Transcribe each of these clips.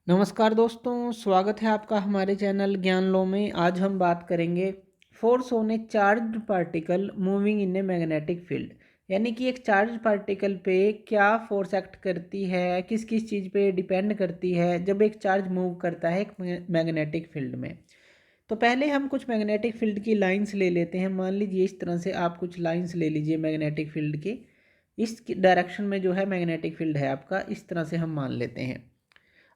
नमस्कार दोस्तों, स्वागत है आपका हमारे चैनल ज्ञान लो में। आज हम बात करेंगे force on A charged particle moving in a magnetic field. यानी कि एक चार्ज पार्टिकल पे क्या फोर्स एक्ट करती है, किस किस चीज़ पे डिपेंड करती है जब एक चार्ज मूव करता है एक मैग्नेटिक फील्ड में। तो पहले हम कुछ मैग्नेटिक फील्ड की लाइंस ले लेते हैं। मान लीजिए इस तरह से आप कुछ लाइंस ले लीजिए मैग्नेटिक फील्ड की। इस डायरेक्शन में जो है मैग्नेटिक फील्ड है आपका, इस तरह से हम मान लेते हैं।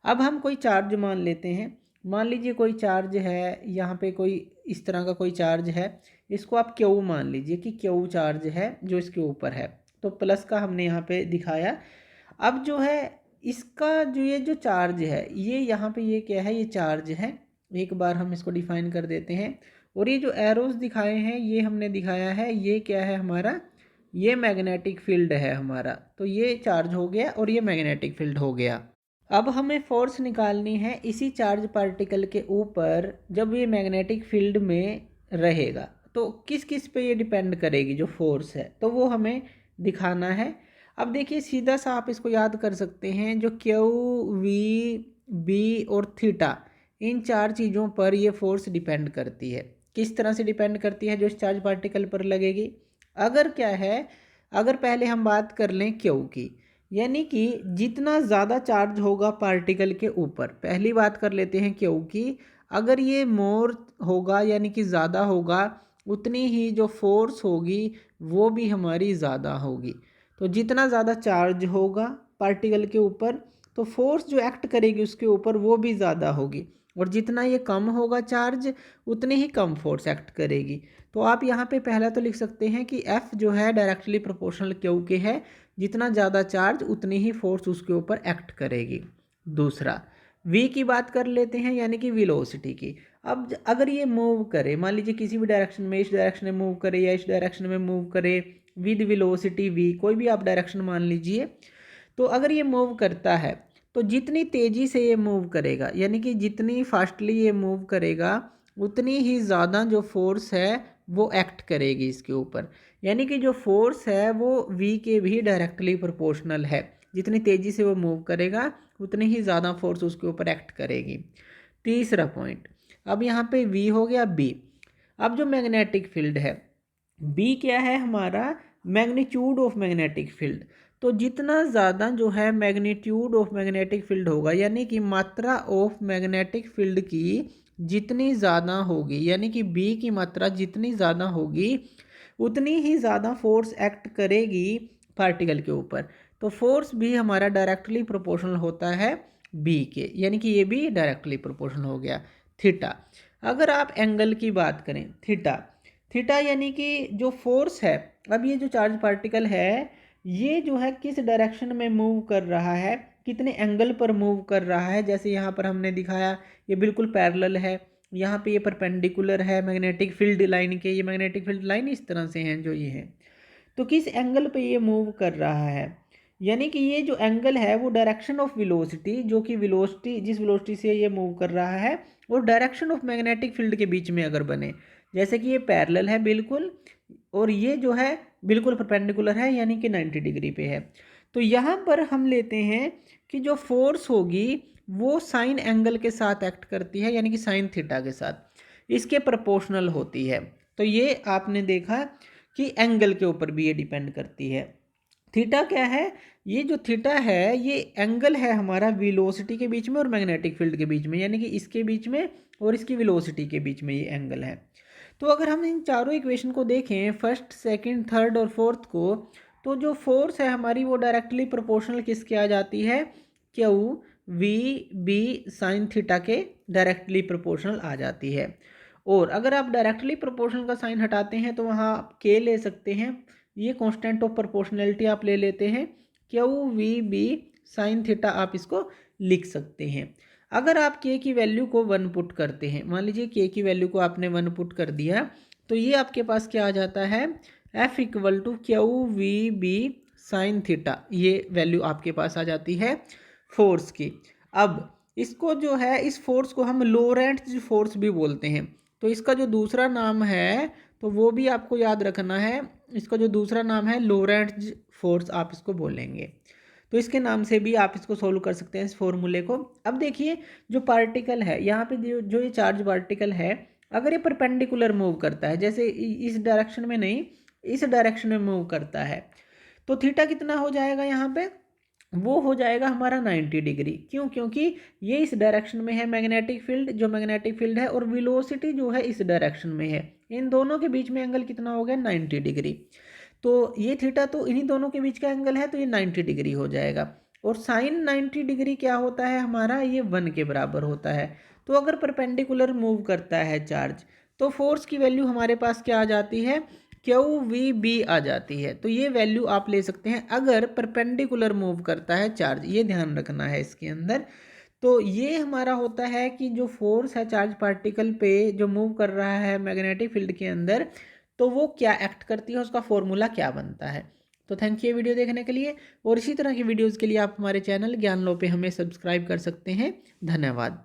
अब हम कोई चार्ज मान लेते हैं। मान लीजिए कोई चार्ज है, यहाँ पे कोई इस तरह का कोई चार्ज है। इसको आप क्यू मान लीजिए कि क्यू चार्ज है जो इसके ऊपर है। तो प्लस का हमने यहाँ पे दिखाया। अब जो है इसका जो चार्ज है, ये यहाँ पे ये क्या है, ये चार्ज है। एक बार हम इसको डिफाइन कर देते हैं। और ये जो एरोज दिखाए हैं ये हमने दिखाया है, ये क्या है हमारा, ये मैग्नेटिक फील्ड है हमारा। तो ये चार्ज हो गया और ये मैग्नेटिक फील्ड हो गया। अब हमें फोर्स निकालनी है इसी चार्ज पार्टिकल के ऊपर जब ये मैग्नेटिक फील्ड में रहेगा। तो किस किस पे ये डिपेंड करेगी जो फोर्स है, तो वो हमें दिखाना है। अब देखिए सीधा सा आप इसको याद कर सकते हैं, जो क्यू वी बी और थीटा, इन चार चीज़ों पर ये फोर्स डिपेंड करती है। किस तरह से डिपेंड करती है, जो इस चार्ज पार्टिकल पर लगेगी। अगर क्या है, अगर पहले हम बात कर लें क्यू की, यानी कि जितना ज़्यादा चार्ज होगा पार्टिकल के ऊपर, पहली बात कर लेते हैं क्यू की, अगर ये मोर होगा यानी कि ज़्यादा होगा, उतनी ही जो फोर्स होगी वो भी हमारी ज़्यादा होगी। तो जितना ज़्यादा चार्ज होगा पार्टिकल के ऊपर, तो फोर्स जो एक्ट करेगी उसके ऊपर वो भी ज़्यादा होगी। और जितना ये कम होगा चार्ज, उतनी ही कम फोर्स एक्ट करेगी। तो आप यहाँ पे पहला तो लिख सकते हैं कि F जो है डायरेक्टली प्रोपोर्शनल क्यू के है। जितना ज़्यादा चार्ज उतनी ही फोर्स उसके ऊपर एक्ट करेगी। दूसरा v की बात कर लेते हैं, यानी कि वेलोसिटी की। अब अगर ये मूव करे, मान लीजिए किसी भी डायरेक्शन में, इस डायरेक्शन में मूव करे या इस डायरेक्शन में मूव करे विद वेलोसिटी v, कोई भी आप डायरेक्शन मान लीजिए। तो अगर ये मूव करता है तो जितनी तेज़ी से ये मूव करेगा, यानी कि जितनी फास्टली ये मूव करेगा, उतनी ही ज़्यादा जो फोर्स है वो एक्ट करेगी इसके ऊपर। यानी कि जो फोर्स है वो v के भी डायरेक्टली प्रोपोर्शनल है। जितनी तेज़ी से वो मूव करेगा उतनी ही ज़्यादा फोर्स उसके ऊपर एक्ट करेगी। तीसरा पॉइंट, अब यहाँ पे v हो गया b। अब जो मैग्नेटिक फील्ड है, b क्या है हमारा, मैग्नीट्यूड ऑफ मैग्नेटिक फील्ड। तो जितना ज़्यादा जो है मैग्नीट्यूड ऑफ मैग्नेटिक फील्ड होगा, यानी कि मात्रा ऑफ मैग्नेटिक फील्ड की जितनी ज़्यादा होगी, यानी कि b की मात्रा जितनी ज़्यादा होगी, उतनी ही ज़्यादा फोर्स एक्ट करेगी पार्टिकल के ऊपर। तो फोर्स भी हमारा डायरेक्टली प्रोपोर्शनल होता है b के, यानी कि ये भी डायरेक्टली प्रोपोर्शनल हो गया। थीटा, अगर आप एंगल की बात करें, थीटा थीटा यानी कि जो फोर्स है, अब ये जो चार्ज पार्टिकल है ये जो है किस डायरेक्शन में मूव कर रहा है, कितने एंगल पर मूव कर रहा है। जैसे यहाँ पर हमने दिखाया ये बिल्कुल पैरेलल है, यहाँ पे ये परपेंडिकुलर है मैग्नेटिक फील्ड लाइन के। ये मैग्नेटिक फील्ड लाइन इस तरह से हैं जो ये हैं। तो किस एंगल पे ये मूव कर रहा है, यानी कि ये जो एंगल है वो डायरेक्शन ऑफ वेलोसिटी, जो कि वेलोसिटी जिस वेलोसिटी से ये मूव कर रहा है, और डायरेक्शन ऑफ मैग्नेटिक फील्ड के बीच में अगर बने, जैसे कि ये पैरेलल है बिल्कुल, और ये जो है बिल्कुल परपेंडिकुलर है यानी कि 90 डिग्री पे है। तो यहाँ पर हम लेते हैं कि जो फोर्स होगी वो साइन एंगल के साथ एक्ट करती है, यानी कि साइन थीटा के साथ, इसके प्रोपोर्शनल होती है। तो ये आपने देखा कि एंगल के ऊपर भी ये डिपेंड करती है। थीटा क्या है, ये जो थीटा है ये एंगल है हमारा वेलोसिटी के बीच में और मैग्नेटिक फील्ड के बीच में, यानी कि इसके बीच में और इसकी वेलोसिटी के बीच में ये एंगल है। तो अगर हम इन चारों इक्वेशन को देखें, फर्स्ट सेकंड थर्ड और फोर्थ को, तो जो फोर्स है हमारी वो डायरेक्टली प्रोपोर्शनल किसके आ जाती है, Q V B sine theta के डायरेक्टली प्रोपोर्शनल आ जाती है। और अगर आप डायरेक्टली प्रोपोर्शनल का साइन हटाते हैं तो वहाँ आप के ले सकते हैं, ये कांस्टेंट ऑफ प्रोपोर्शनैलिटी आप ले लेते हैं, Q V B sine theta आप इसको लिख सकते हैं। अगर आप के की वैल्यू को 1 पुट करते हैं, मान लीजिए के की वैल्यू को आपने 1 पुट कर दिया, तो ये आपके पास क्या आ जाता है, F equal to Q V B sine theta, ये वैल्यू आपके पास आ जाती है फोर्स की। अब इसको जो है, इस फोर्स को हम लोरेंट्ज़ फोर्स भी बोलते हैं। तो इसका जो दूसरा नाम है तो वो भी आपको याद रखना है, इसका जो दूसरा नाम है लोरेंट्ज़ फोर्स आप इसको बोलेंगे। तो इसके नाम से भी आप इसको सोल्व कर सकते हैं इस फॉर्मूले को। अब देखिए जो पार्टिकल है यहाँ पे जो ये चार्ज पार्टिकल है, अगर ये परपेंडिकुलर मूव करता है, जैसे इस डायरेक्शन में नहीं इस डायरेक्शन में मूव करता है, तो थीटा कितना हो जाएगा यहाँ पे, वो हो जाएगा हमारा 90 डिग्री। क्यों? क्योंकि ये इस डायरेक्शन में है मैग्नेटिक फील्ड, जो मैग्नेटिक फील्ड है, और वेलोसिटी जो है इस डायरेक्शन में है। इन दोनों के बीच में एंगल कितना हो गया? 90 डिग्री। तो ये थीटा तो इन्हीं दोनों के बीच का एंगल है, तो ये 90 डिग्री हो जाएगा। और साइन 90 डिग्री क्या होता है हमारा? ये 1 के बराबर होता है। तो अगर परपेंडिकुलर मूव करता है चार्ज, तो फोर्स की वैल्यू हमारे पास क्या आ जाती है? क्यू वी बी आ जाती है। तो ये वैल्यू आप ले सकते हैं अगर परपेंडिकुलर मूव करता है चार्ज, ये ध्यान रखना है इसके अंदर। तो ये हमारा होता है कि जो फोर्स है चार्ज पार्टिकल पे जो मूव कर रहा है मैग्नेटिक फील्ड के अंदर, तो वो क्या एक्ट करती है, उसका फॉर्मूला क्या बनता है। तो थैंक यू वीडियो देखने के लिए, और इसी तरह की वीडियोज़ के लिए आप हमारे चैनल ज्ञान लो पे हमें सब्सक्राइब कर सकते हैं। धन्यवाद।